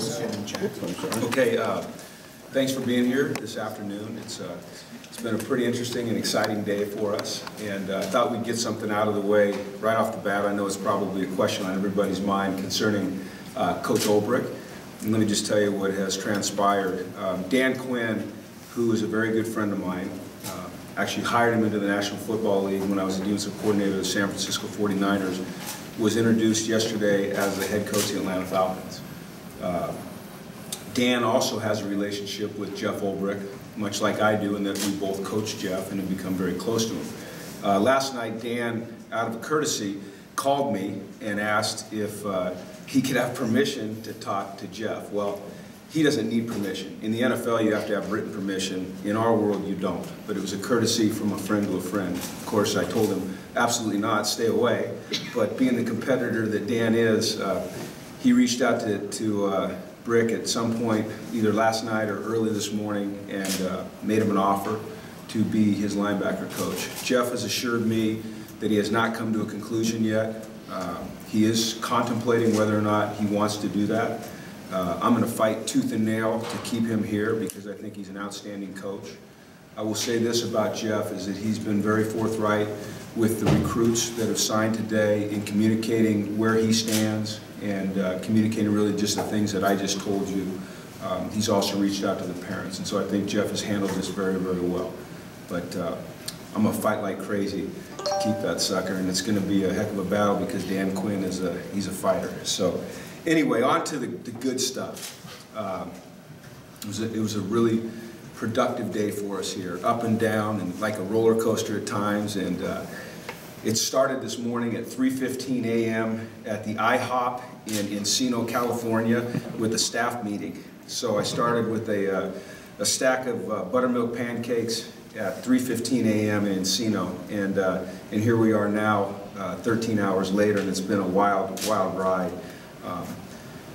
Okay, thanks for being here this afternoon. It's been a pretty interesting and exciting day for us, and I thought we'd get something out of the way right off the bat. I know it's probably a question on everybody's mind concerning Coach Olbrich. And let me just tell you what has transpired. Dan Quinn, who is a very good friend of mine, actually hired him into the National Football League when I was the defensive coordinator of the San Francisco 49ers, was introduced yesterday as the head coach of the Atlanta Falcons. Dan also has a relationship with Jeff Olbrich, much like I do, in that we both coach Jeff and have become very close to him. Last night, Dan, out of courtesy, called me and asked if he could have permission to talk to Jeff. Well, he doesn't need permission. In the NFL, you have to have written permission. In our world, you don't. But it was a courtesy from a friend to a friend. Of course, I told him, absolutely not, stay away. But being the competitor that Dan is, he reached out to Brick at some point, either last night or early this morning, and made him an offer to be his linebacker coach. Jeff has assured me that he has not come to a conclusion yet. He is contemplating whether or not he wants to do that. I'm going to fight tooth and nail to keep him here because I think he's an outstanding coach. I will say this about Jeff, is that he's been very forthright with the recruits that have signed today in communicating where he stands and communicating really just the things that I just told you. He's also reached out to the parents, and so I think Jeff has handled this very, very well. But I'm going to fight like crazy to keep that sucker, and it's going to be a heck of a battle because Dan Quinn is he's a fighter. So anyway, on to the good stuff. It was a really productive day for us here, up and down and like a roller coaster at times. And it started this morning at 3:15 a.m. at the IHOP in Encino, California, with a staff meeting. So I started with a stack of buttermilk pancakes at 3:15 a.m. in Encino, and here we are now, 13 hours later, and it's been a wild, wild ride.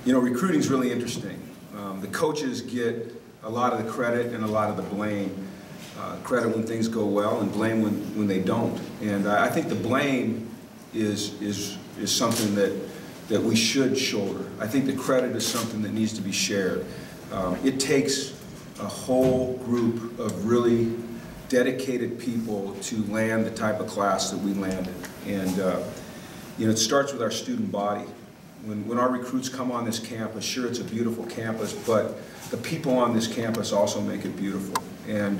You know, recruiting is really interesting. The coaches get a lot of the credit and a lot of the blame. Credit when things go well and blame when they don't. And I think the blame is something that we should shoulder. I think the credit is something that needs to be shared. It takes a whole group of really dedicated people to land the type of class that we landed. And you know, it starts with our student body. When our recruits come on this campus, sure, it's a beautiful campus, but the people on this campus also make it beautiful. And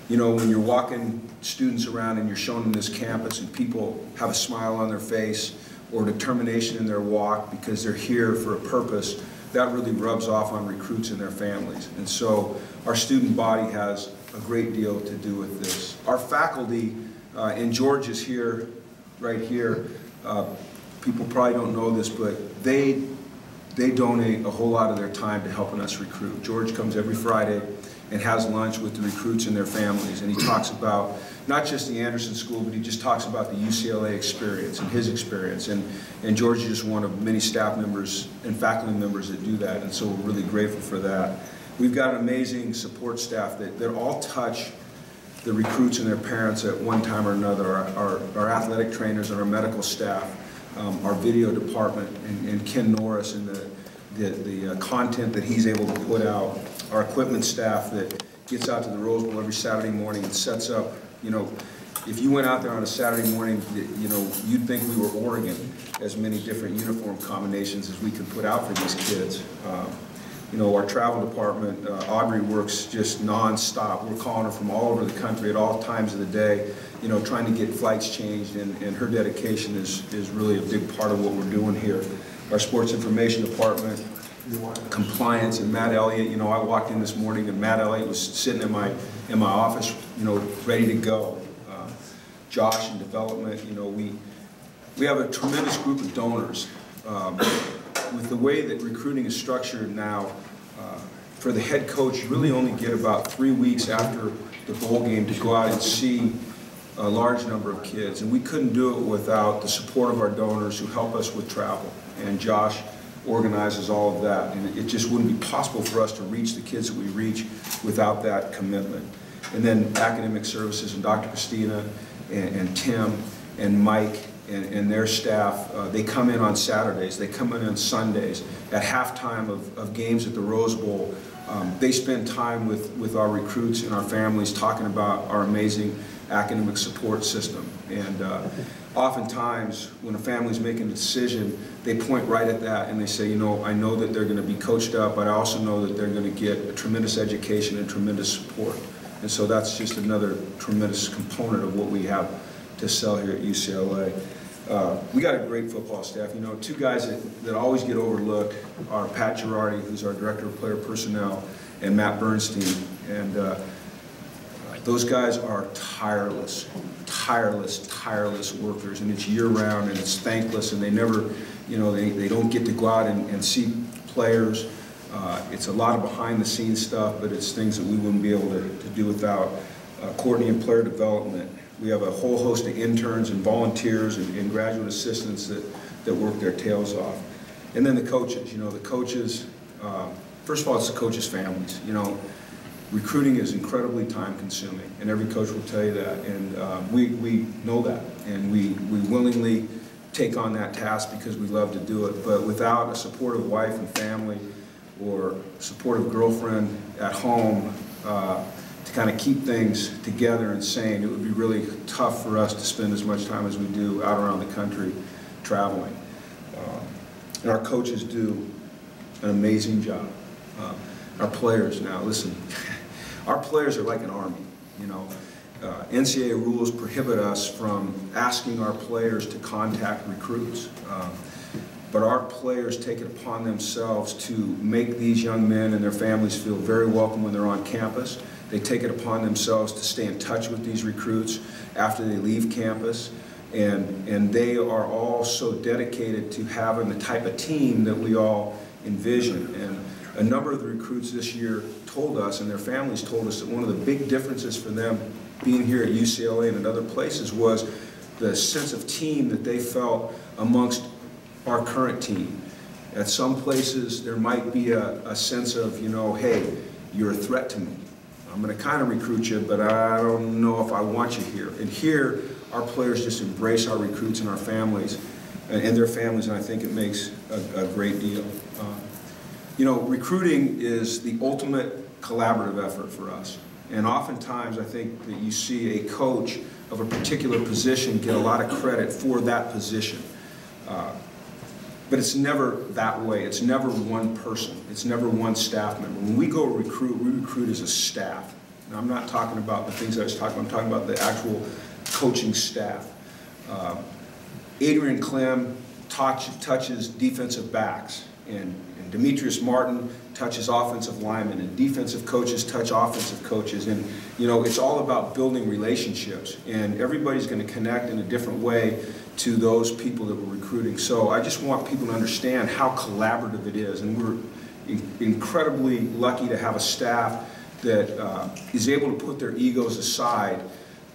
you know, when you're walking students around and you're showing them this campus and people have a smile on their face or determination in their walk because they're here for a purpose, that really rubs off on recruits and their families. And so our student body has a great deal to do with this. Our faculty, and George is here, right here, people probably don't know this, but they donate a whole lot of their time to helping us recruit. George comes every Friday and has lunch with the recruits and their families, and he talks about not just the Anderson School, but he just talks about the UCLA experience and his experience. And George is just one of many staff members and faculty members that do that, and so we're really grateful for that. We've got an amazing support staff that all touch the recruits and their parents at one time or another. Our athletic trainers and our medical staff, our video department, and Ken Norris and the content that he's able to put out, our equipment staff that gets out to the Rose Bowl every Saturday morning and sets up. You know, if you went out there on a Saturday morning, you know, you'd think we were Oregon, as many different uniform combinations as we could put out for these kids. You know, our travel department, Audrey works just non-stop. We're calling her from all over the country at all times of the day, you know, trying to get flights changed, and her dedication is really a big part of what we're doing here. Our sports information department, compliance, and Matt Elliott. You know, I walked in this morning and Matt Elliott was sitting in my office, you know, ready to go. Josh in development. You know, we have a tremendous group of donors. With the way that recruiting is structured now, for the head coach, you really only get about 3 weeks after the bowl game to go out and see a large number of kids, and we couldn't do it without the support of our donors who help us with travel. And Josh organizes all of that, and it just wouldn't be possible for us to reach the kids that we reach without that commitment. And then academic services and Dr. Christina and Tim and Mike and their staff, they come in on Saturdays, they come in on Sundays, at halftime of games at the Rose Bowl. They spend time with our recruits and our families talking about our amazing academic support system. And oftentimes, when a family's making a decision, they point right at that and they say, you know, I know that they're going to be coached up, but I also know that they're going to get a tremendous education and tremendous support. And so that's just another tremendous component of what we have to sell here at UCLA. We got a great football staff. You know, two guys that always get overlooked are Pat Girardi, who's our Director of Player Personnel, and Matt Bernstein. And those guys are tireless workers, and it's year-round, and it's thankless, and they never, you know, they don't get to go out and see players. It's a lot of behind-the-scenes stuff, but it's things that we wouldn't be able to do without coordinating player development. We have a whole host of interns and volunteers and graduate assistants that work their tails off. And then the coaches, you know, the coaches, first of all, it's the coaches' families. You know, recruiting is incredibly time-consuming, and every coach will tell you that, and we know that, and we willingly take on that task because we love to do it. But without a supportive wife and family or supportive girlfriend at home to kind of keep things together and sane, it would be really tough for us to spend as much time as we do out around the country traveling. And our coaches do an amazing job. Our players now, listen, our players are like an army, you know. NCAA rules prohibit us from asking our players to contact recruits. But our players take it upon themselves to make these young men and their families feel very welcome when they're on campus. They take it upon themselves to stay in touch with these recruits after they leave campus. And they are all so dedicated to having the type of team that we all envision. And a number of the recruits this year told us, and their families told us, that one of the big differences for them being here at UCLA and at other places was the sense of team that they felt amongst our current team. At some places there might be a sense of, you know, hey, you're a threat to me. I'm going to kind of recruit you, but I don't know if I want you here. And here, our players just embrace our recruits and our families and their families, and I think it makes a great deal. You know, recruiting is the ultimate collaborative effort for us. And oftentimes, I think that you see a coach of a particular position get a lot of credit for that position. But it's never that way. It's never one person. It's never one staff member. When we go recruit, we recruit as a staff. Now, I'm not talking about the things I was talking about. I'm talking about the actual coaching staff. Adrian Clem touches defensive backs, and Demetrius Martin touches offensive linemen, and defensive coaches touch offensive coaches. And, you know, it's all about building relationships, and everybody's going to connect in a different way to those people that we're recruiting. So I just want people to understand how collaborative it is, and we're incredibly lucky to have a staff that is able to put their egos aside,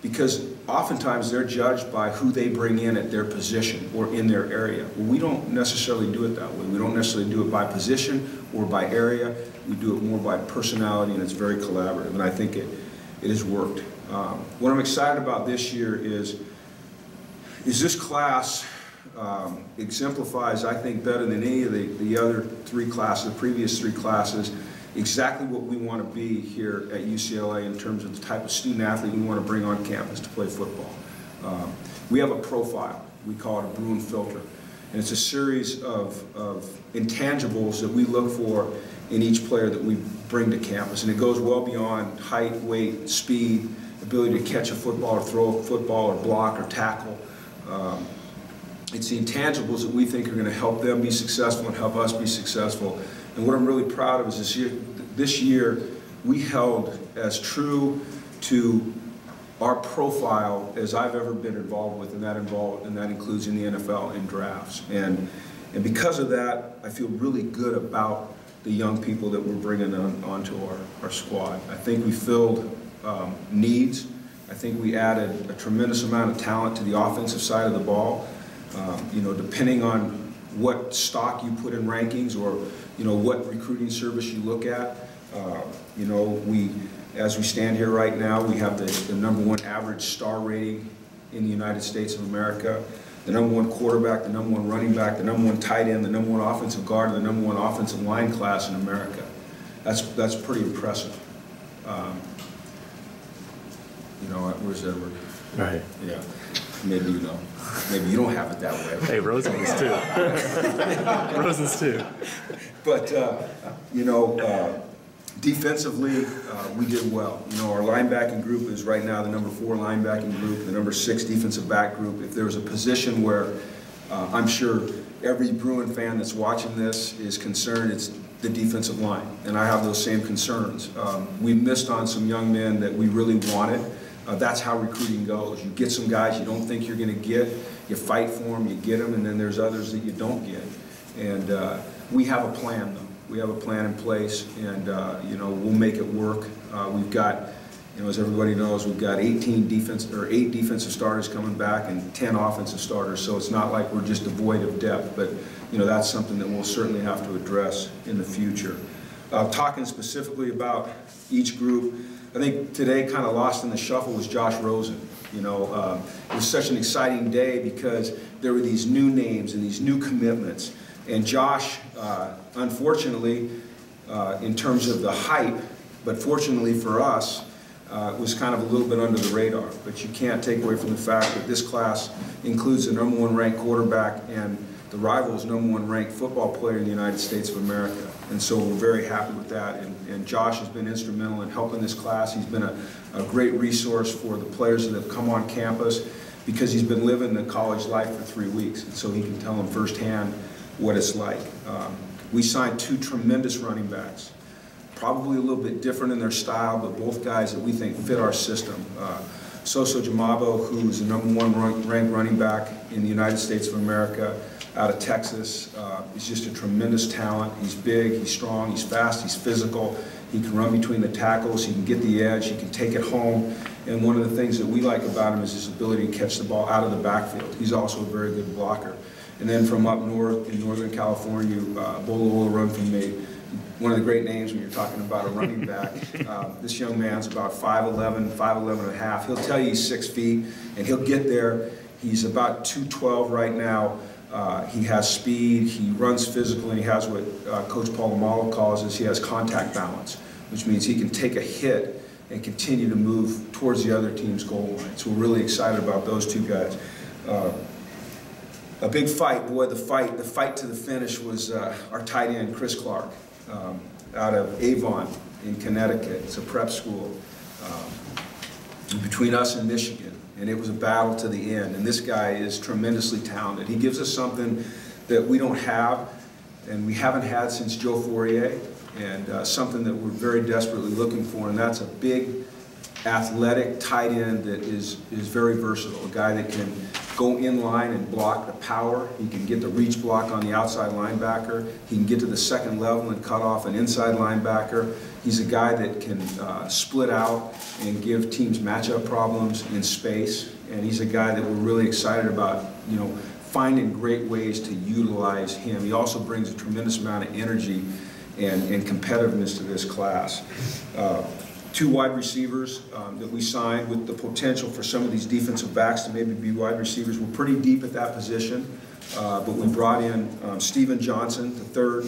because oftentimes they're judged by who they bring in at their position or in their area. Well, we don't necessarily do it that way. We don't necessarily do it by position or by area. We do it more by personality, and it's very collaborative, and I think it has worked. What I'm excited about this year is this class exemplifies, I think, better than any of the other three classes, the previous three classes, exactly what we want to be here at UCLA in terms of the type of student athlete we want to bring on campus to play football. We have a profile. We call it a Bruin filter. And it's a series of intangibles that we look for in each player that we bring to campus. And it goes well beyond height, weight, speed, ability to catch a football or throw a football or block or tackle. It's the intangibles that we think are going to help them be successful and help us be successful. And what I'm really proud of is this year we held as true to our profile as I've ever been involved with, and that includes in the NFL and drafts. And because of that, I feel really good about the young people that we're bringing onto our squad. I think we filled needs. I think we added a tremendous amount of talent to the offensive side of the ball. You know, depending on what stock you put in rankings, or you know what recruiting service you look at, you know, as we stand here right now, we have the #1 average star rating in the United States of America. the #1 quarterback, the #1 running back, the #1 tight end, the #1 offensive guard, and the #1 offensive line class in America. That's pretty impressive. You know, where's Edward? Right. Yeah. Maybe you know. Maybe you don't have it that way. Hey, Rosen's too. Rosen's too. But, you know, defensively, we did well. You know, our linebacking group is right now the #4 linebacking group, the #6 defensive back group. If there was a position where I'm sure every Bruin fan that's watching this is concerned, it's the defensive line. And I have those same concerns. We missed on some young men that we really wanted. That's how recruiting goes. You get some guys you don't think you're going to get, you fight for them, you get them, and then there's others that you don't get. And we have a plan, though. We have a plan in place, and you know, we'll make it work. We've got, you know, as everybody knows, we've got 8 defensive starters coming back and 10 offensive starters. So it's not like we're just devoid of depth, but you know, that's something that we'll certainly have to address in the future. Talking specifically about each group, I think today kind of lost in the shuffle was Josh Rosen. You know, it was such an exciting day because there were these new names and these new commitments. And Josh, unfortunately, in terms of the hype, but fortunately for us, was kind of a little bit under the radar. But you can't take away from the fact that this class includes the #1 ranked quarterback and the rival's #1 ranked football player in the United States of America. And so we're very happy with that. And Josh has been instrumental in helping this class. He's been a great resource for the players that have come on campus because he's been living the college life for 3 weeks. And so he can tell them firsthand what it's like. We signed 2 tremendous running backs, probably a little bit different in their style, but both guys that we think fit our system. Soso Jamabo, who is the #1 ranked running back in the United States of America, out of Texas. He's just a tremendous talent. He's big, he's strong, he's fast, he's physical. He can run between the tackles, he can get the edge, he can take it home. And one of the things that we like about him is his ability to catch the ball out of the backfield. He's also a very good blocker. And then from up north in Northern California, Bolo Olorunfemi, one of the great names when you're talking about a running back. This young man's about 5'11", 5'11 and a half. He'll tell you he's 6 feet, and he'll get there. He's about 212 right now. He has speed, he runs physical, and he has what Coach Polamalu calls he has contact balance, which means he can take a hit and continue to move towards the other team's goal line. So we're really excited about those 2 guys. A big fight, boy, the fight to the finish was our tight end, Chris Clark, out of Avon in Connecticut. It's a prep school between us and Michigan. And it was a battle to the end. And this guy is tremendously talented. He gives us something that we don't have, and we haven't had since Joe Fourier, and something that we're very desperately looking for, and that's a big, athletic tight end that is very versatile, a guy that can go in line and block the power. He can get the reach block on the outside linebacker. He can get to the second level and cut off an inside linebacker. He's a guy that can split out and give teams matchup problems in space. And he's a guy that we're really excited about, you know, finding great ways to utilize him. He also brings a tremendous amount of energy and competitiveness to this class. 2 wide receivers that we signed with the potential for some of these defensive backs to maybe be wide receivers. We're pretty deep at that position, but we brought in Steven Johnson, the 3rd.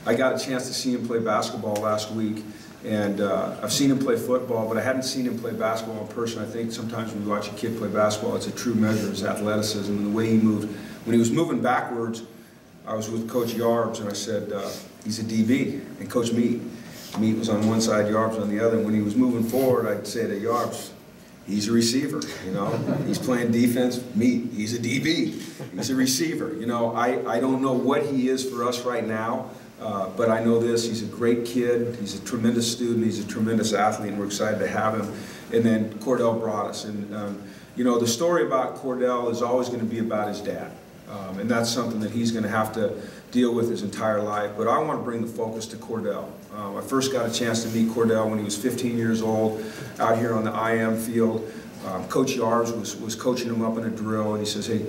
I got a chance to see him play basketball last week, and I've seen him play football, but I hadn't seen him play basketball in person. I think sometimes when you watch a kid play basketball, it's a true measure of his athleticism and the way he moved. When he was moving backwards, I was with Coach Yarbs, and I said, he's a DB, and Coach Meat was on one side, Yarbs on the other. And when he was moving forward, I'd say to Yarbs, he's a receiver, you know. He's playing defense, Meat, he's a DB, he's a receiver. You know, I don't know what he is for us right now, but I know this, he's a great kid, he's a tremendous student, he's a tremendous athlete, and we're excited to have him. And then Cordell brought us. And, you know, the story about Cordell is always going to be about his dad. And that's something that he's going to have to deal with his entire life. But I want to bring the focus to Cordell. I first got a chance to meet Cordell when he was 15 years old out here on the IM field. Coach Yarbs was coaching him up in a drill, and he says, hey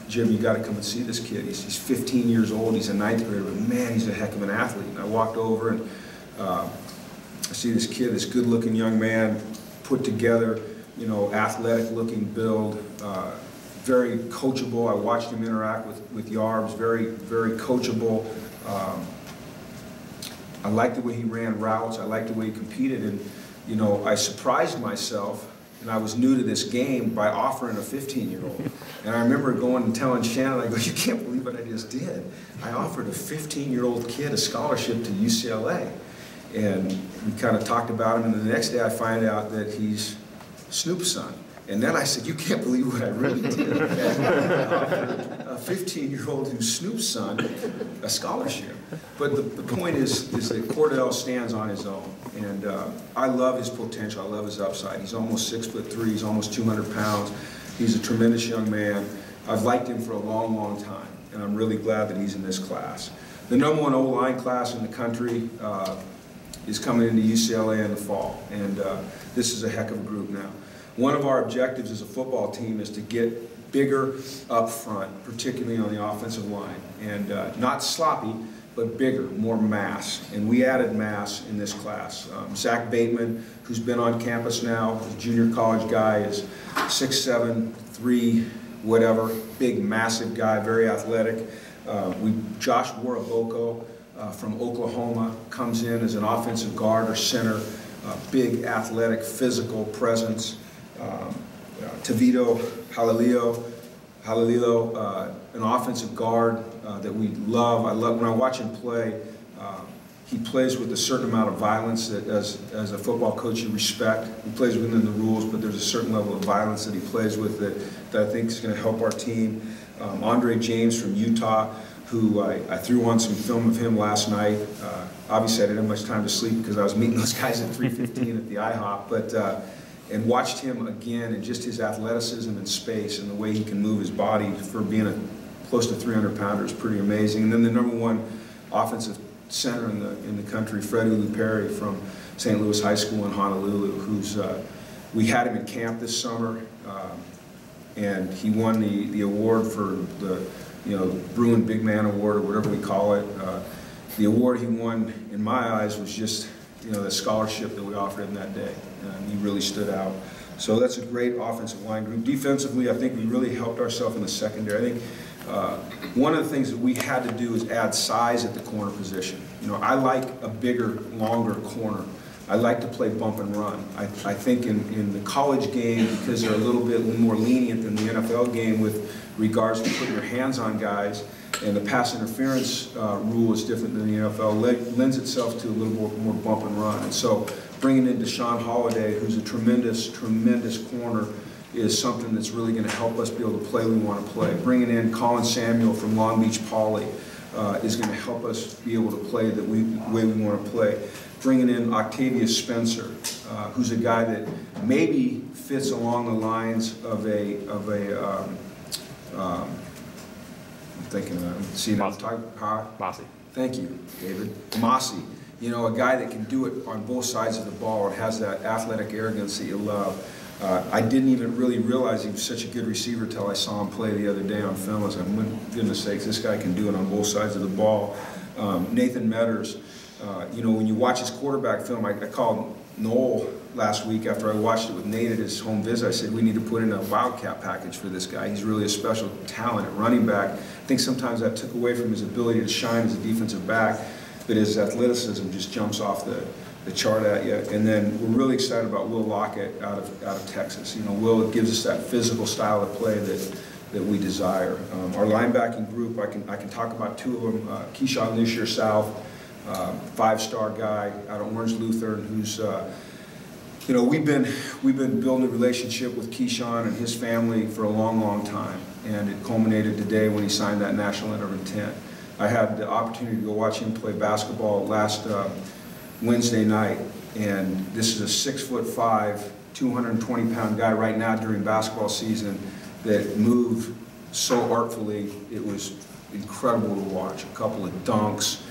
Jim, you got to come and see this kid. He's 15 years old, he's a 9th grader, but man, he's a heck of an athlete. And I walked over, and I see this kid, this good-looking young man, put together, you know, athletic-looking build, very coachable. I watched him interact with Yarbs, very, very coachable. I liked the way he ran routes. I liked the way he competed. And, you know, I surprised myself, and I was new to this game, by offering a 15-year-old. And I remember going and telling Shannon, I go, you can't believe what I just did. I offered a 15-year-old kid a scholarship to UCLA. And we kind of talked about him, and the next day I find out that he's Snoop's son. And then I said, you can't believe what I really did. A 15-year-old who's Snoop's son, a scholarship. But the point is that Cordell stands on his own. And I love his potential. I love his upside. He's almost 6'3". He's almost 200 pounds. He's a tremendous young man. I've liked him for a long, long time. And I'm really glad that he's in this class. The #1 O-line class in the country is coming into UCLA in the fall. And this is a heck of a group now. One of our objectives as a football team is to get bigger up front, particularly on the offensive line. And not sloppy, but bigger, more mass. And we added mass in this class. Zach Bateman, who's been on campus now, a junior college guy, is 6'7", 3, whatever, big, massive guy, very athletic. Josh Waraboko from Oklahoma comes in as an offensive guard or center, big, athletic, physical presence. Tavito Halililo, an offensive guard that we love. When I watch him play, he plays with a certain amount of violence that as a football coach you respect. He plays within the rules, but there's a certain level of violence that he plays with that I think is going to help our team. Andre James from Utah, who I threw on some film of him last night. Obviously I didn't have much time to sleep because I was meeting those guys at 3:15 at the IHOP, but and watched him again, and just his athleticism in space and the way he can move his body for being a close to 300-pounder is pretty amazing. And then the #1 offensive center in the country, Fred Ulu-Perry from St. Louis High School in Honolulu, who's we had him in camp this summer, and he won the award for the Bruin Big Man Award, or whatever we call it. The award he won, in my eyes, was just the scholarship that we offered him that day. He really stood out. So that's a great offensive line group. Defensively, I think we really helped ourselves in the secondary. I think one of the things that we had to do is add size at the corner position. I like a bigger, longer corner. I like to play bump and run. I think in the college game, because they're a little bit more lenient than the NFL game with regards to putting your hands on guys, and the pass interference rule is different than the NFL, lends itself to a little more bump and run. And so bringing in Deshaun Holiday, who's a tremendous, tremendous corner, is something that's really going to help us be able to play we want to play. Bringing in Colin Samuel from Long Beach Poly is going to help us be able to play the way we want to play. Bringing in Octavius Spencer, who's a guy that maybe fits along the lines of I'm thinking, see now, Mossy. Thank you, David. Mossy. A guy that can do it on both sides of the ball and has that athletic arrogance that you love. I didn't even really realize he was such a good receiver until I saw him play the other day on film. I was like, goodness sakes, this guy can do it on both sides of the ball. Nathan Metters, when you watch his quarterback film, I called Noel last week after I watched it with Nate at his home visit. I said, we need to put in a Wildcat package for this guy. He's really a special talent at running back. I think sometimes that took away from his ability to shine as a defensive back, but his athleticism just jumps off the chart at you. And then we're really excited about Will Lockett out of Texas. Will gives us that physical style of play that we desire. Our linebacking group, I can talk about two of them. Keyshawn Lisher South, 5-star guy out of Orange Lutheran, who's we've been building a relationship with Keyshawn and his family for a long, long time, and it culminated today when he signed that national letter of intent. I had the opportunity to go watch him play basketball last Wednesday night, and this is a 6'5", 220-pound guy right now during basketball season that moved so artfully. It was incredible to watch. A couple of dunks,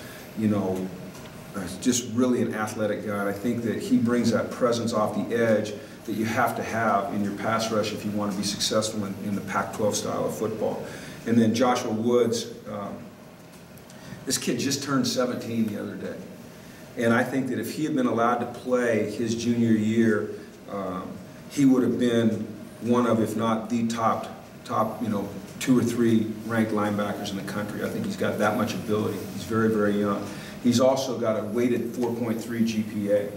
just really an athletic guy. And I think that he brings that presence off the edge that you have to have in your pass rush if you want to be successful in the Pac-12 style of football. And then Joshua Woods, this kid just turned 17 the other day. And I think that if he had been allowed to play his junior year, he would have been one of, if not the top top, 2 or 3 ranked linebackers in the country. I think he's got that much ability. He's very, very young. He's also got a weighted 4.3 GPA.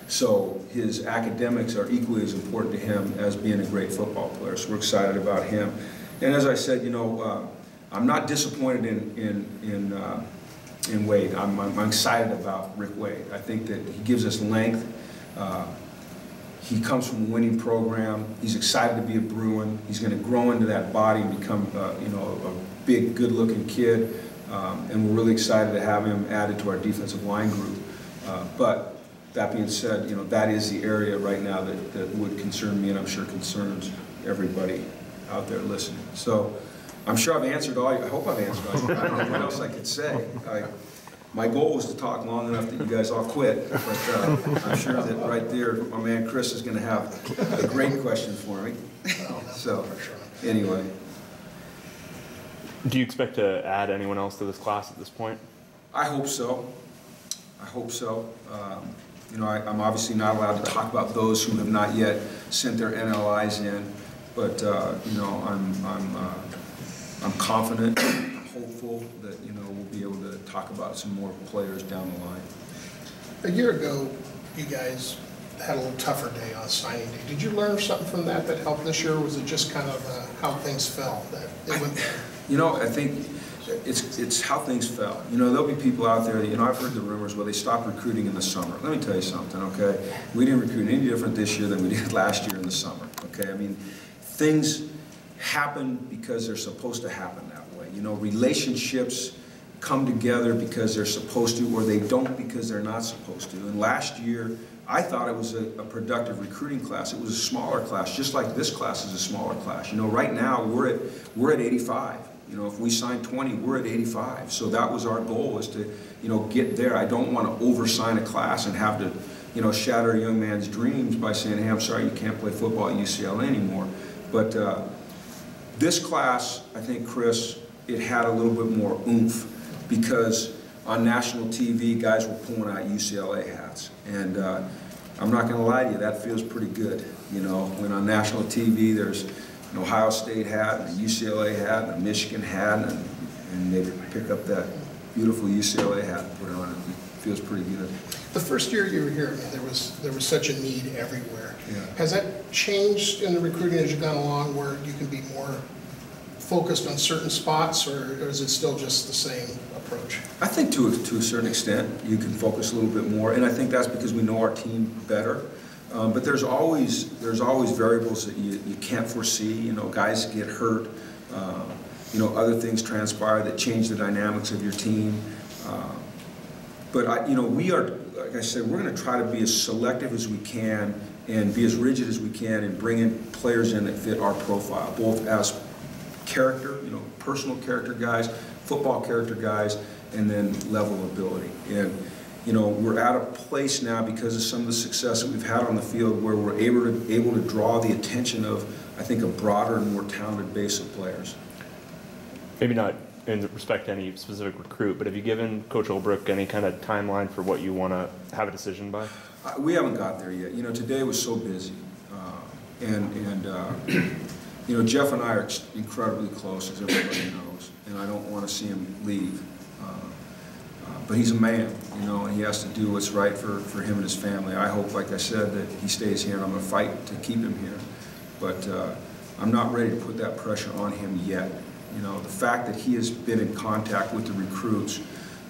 So his academics are equally as important to him as being a great football player. So we're excited about him. And as I said, I'm not disappointed in Wade. I'm excited about Rick Wade. I think that he gives us length. He comes from a winning program. He's excited to be a Bruin. He's going to grow into that body and become, a big, good-looking kid. And we're really excited to have him added to our defensive line group. But that being said, that is the area right now that would concern me, and I'm sure concerns everybody out there listening. So I'm sure I've answered all you. I hope I've answered all you. I don't know what else I could say. My goal was to talk long enough that you guys all quit, but I'm sure that right there, my man Chris is going to have a great question for me. So, anyway. Do you expect to add anyone else to this class at this point? I hope so. I hope so. I'm obviously not allowed to talk about those who have not yet sent their NLIs in, but I'm confident, hopeful that we'll be able to talk about some more players down the line. A year ago, you guys had a little tougher day on signing day. Did you learn something from that helped this year, or was it just kind of how things fell? I think it's how things fell. There'll be people out there, I've heard the rumors, well, they stopped recruiting in the summer. Let me tell you something, okay? We didn't recruit any different this year than we did last year in the summer, okay? I mean, things happen because they're supposed to happen that way. Relationships come together because they're supposed to, or they don't because they're not supposed to. And last year, I thought it was a productive recruiting class. It was a smaller class, just like this class is a smaller class. Right now we're at 85. If we sign 20, we're at 85. So that was our goal, is to get there. I don't want to oversign a class and have to shatter a young man's dreams by saying, hey, I'm sorry, you can't play football at UCLA anymore. But this class, I think, Chris, it had a little bit more oomph, because on national TV, guys were pulling out UCLA hats. And I'm not going to lie to you, that feels pretty good. When on national TV, there's an Ohio State hat, and a UCLA hat, and a Michigan hat, and they pick up that beautiful UCLA hat and put it on. It feels pretty good. The first year you were here, there was such a need everywhere. Yeah. Has that changed in the recruiting as you've gone along, where you can be more focused on certain spots, or is it still just the same approach? I think to a certain extent you can focus a little bit more, and I think that's because we know our team better. But there's always variables that you can't foresee. Guys get hurt. Other things transpire that change the dynamics of your team. But we are, like I said, we're going to try to be as selective as we can and be as rigid as we can and bring in players in that fit our profile, both as character, personal character guys, football character guys, and then level of ability. And we're at a place now, because of some of the success that we've had on the field, where we're able to draw the attention of, I think, a broader and more talented base of players. Maybe not in respect to any specific recruit, but have you given Coach Olbrich any kind of timeline for what you want to have a decision by? We haven't got there yet. Today was so busy, Jeff and I are incredibly close, as everybody knows, and I don't want to see him leave. But he's a man, and he has to do what's right for him and his family. I hope, like I said, that he stays here, and I'm going to fight to keep him here. But I'm not ready to put that pressure on him yet. The fact that he has been in contact with the recruits,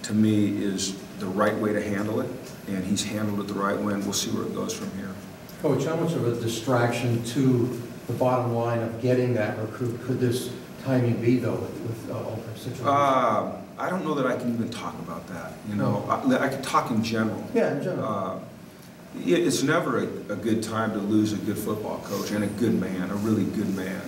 to me, is the right way to handle it, and he's handled it the right way, and we'll see where it goes from here. Coach, how much of a distraction to the bottom line of getting that recruit could this timing be, though, with Olbrich's situation? I don't know that I can even talk about that. I could talk in general. Yeah, in general. It's never a good time to lose a good football coach and a good man, a really good man.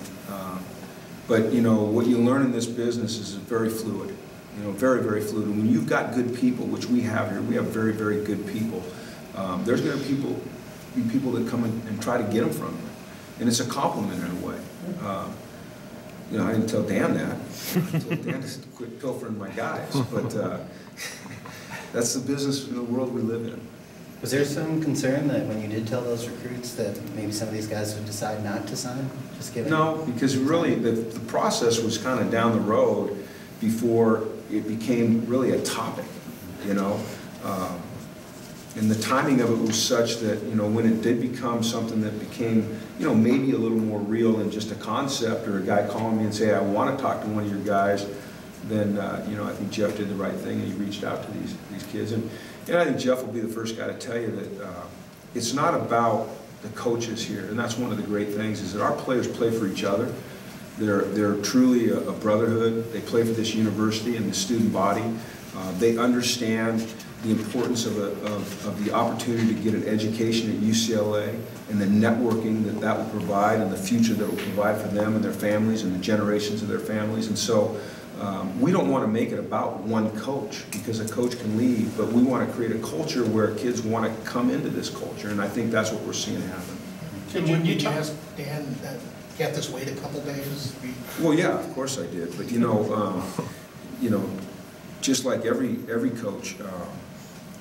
But what you learn in this business is very fluid. Very, very fluid. And when you've got good people, which we have here, we have very, very good people. There's going to be people that come and try to get them from you, and it's a compliment in a way. I didn't tell Dan that. I told Dan to quit pilfering my guys, but that's the business in the world we live in. Was there some concern that when you did tell those recruits that maybe some of these guys would decide not to sign? Just given? No, because really the process was kind of down the road before it became really a topic, you know. And the timing of it was such that, you know, when it did become something that became, you know, maybe a little more real than just a concept or a guy calling me and say, I want to talk to one of your guys, then, you know, I think Jeff did the right thing and he reached out to these kids. And I think Jeff will be the first guy to tell you that it's not about the coaches here. And that's one of the great things is that our players play for each other. They're truly a brotherhood. They play for this university and the student body. They understand the importance of the opportunity to get an education at UCLA and the networking that will provide and the future that will provide for them and their families and the generations of their families. And so we don't want to make it about one coach because a coach can leave, but we want to create a culture where kids want to come into this culture, and I think that's what we're seeing happen. Did you ask Dan that can't this wait a couple days? Well, yeah, of course I did, but you know, just like every coach,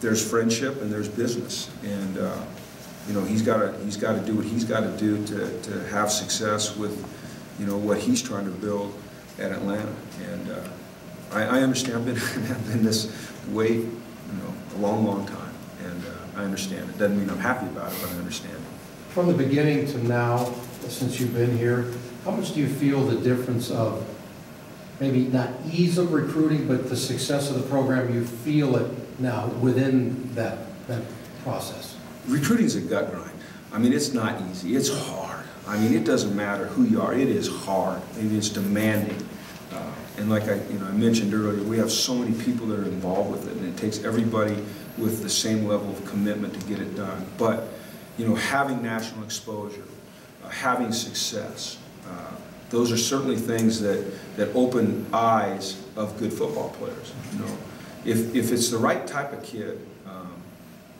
there's friendship and there's business, and you know, he's got to do what he's got to do to have success with, you know, what he's trying to build at Atlanta. And I understand. I've been this way, you know, a long time, and I understand. It doesn't mean I'm happy about it, but I understand. From the beginning to now, since you've been here, how much do you feel the difference of maybe not ease of recruiting, but the success of the program, you feel it now within that process? Recruiting's a gut grind. I mean, it's not easy. It's hard. I mean, it doesn't matter who you are. It is hard. It is demanding. And like I mentioned earlier, we have so many people that are involved with it, and it takes everybody with the same level of commitment to get it done. But, you know, having national exposure, having success, those are certainly things that open eyes of good football players. You know, if it's the right type of kid,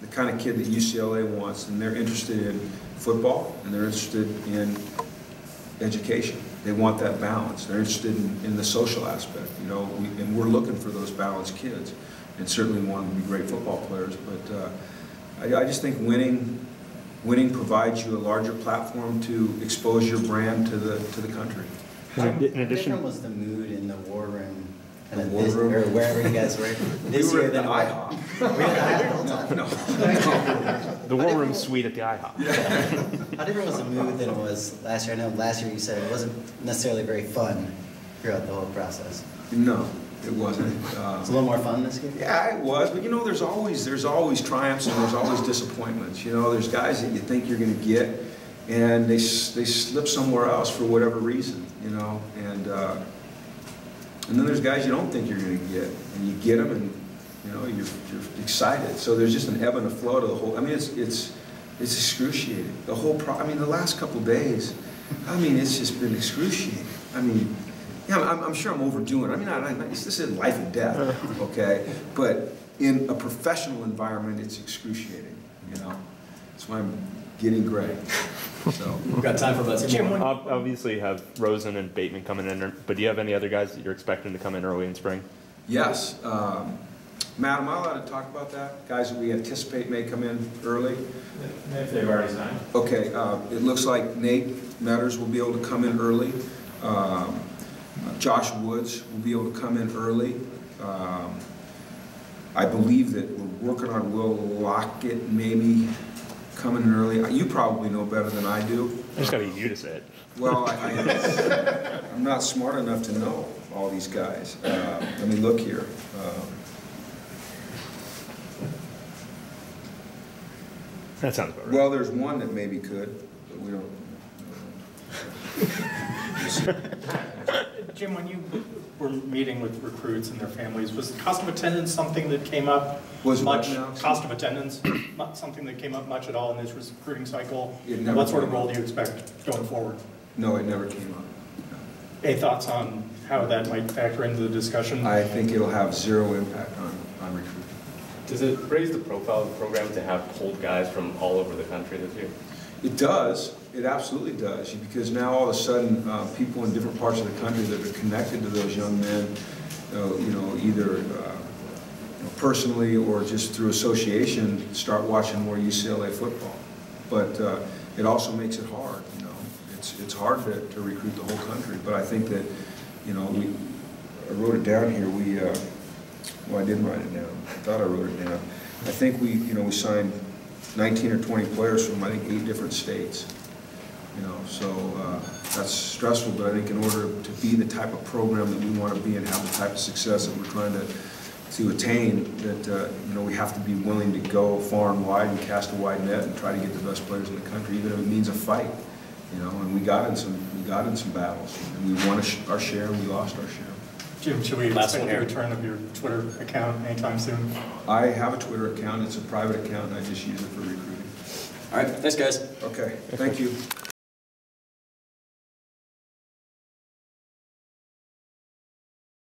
the kind of kid that UCLA wants, and they're interested in football and they're interested in education. They want that balance. They're interested in the social aspect, you know, and we're looking for those balanced kids, and certainly want them to be great football players. But I just think winning provides you a larger platform to expose your brand to the country. How different was the mood in the war room? The war room? Or wherever you guys were this year than IHOP. We were at the IHOP. No. The war room suite at the IHOP. Yeah. How different was the mood than it was last year? I know last year you said it wasn't necessarily very fun throughout the whole process. No, it wasn't. It's a little more fun this year? Yeah, it was, but you know, there's always triumphs and there's always disappointments. You know, there's guys that you think you're going to get, and they slip somewhere else for whatever reason. You know, and then there's guys you don't think you're going to get, and you get them, and you know, you're excited. So there's just an ebb and a flow to the whole. I mean, it's excruciating. The whole I mean, the last couple of days, I mean, it's just been excruciating. I mean, yeah, I'm sure I'm overdoing it. I mean, this isn't life and death, okay? But in a professional environment, it's excruciating. You know, that's why I'm getting gray. So we've got time for about two more. Obviously, you have Rosen and Bateman coming in, but do you have any other guys that you're expecting to come in early in spring? Yes. Matt, am I allowed to talk about that? Guys that we anticipate may come in early? If they've already signed. Okay. It looks like Nate Metters will be able to come in early. Josh Woods will be able to come in early. I believe that we're working on Will Lockett maybe coming in early. You probably know better than I do. I just got to get you to say it. Well, I'm not smart enough to know all these guys. Let me look here. That sounds about right. Well, there's one that maybe could, but we don't. Jim, when you were meeting with recruits and their families, was the cost of attendance something that came up much? Cost of attendance, not something that came up much at all in this recruiting cycle? What sort of role do you expect going forward? No, it never came up. No. Any thoughts on how that might factor into the discussion? I think it'll have zero impact on recruiting. Does it raise the profile of the program to have pulled guys from all over the country this year? It does. It absolutely does. Because now all of a sudden, people in different parts of the country that are connected to those young men, you know, either personally or just through association, start watching more UCLA football. But it also makes it hard, you know. It's hard to recruit the whole country, but I think that, you know, I wrote it down here. Well, I didn't write it down. I thought I wrote it down. I think we signed 19 or 20 players from, I think, 8 different states. You know, so that's stressful, but I think in order to be the type of program that we want to be and have the type of success that we're trying to attain, that you know, we have to be willing to go far and wide and cast a wide net and try to get the best players in the country, even if it means a fight. You know, and we got in some battles, and we won our share and we lost our share. Jim, should we expect a return of your Twitter account anytime soon? I have a Twitter account. It's a private account, and I just use it for recruiting. All right, thanks, guys. Okay, thank you.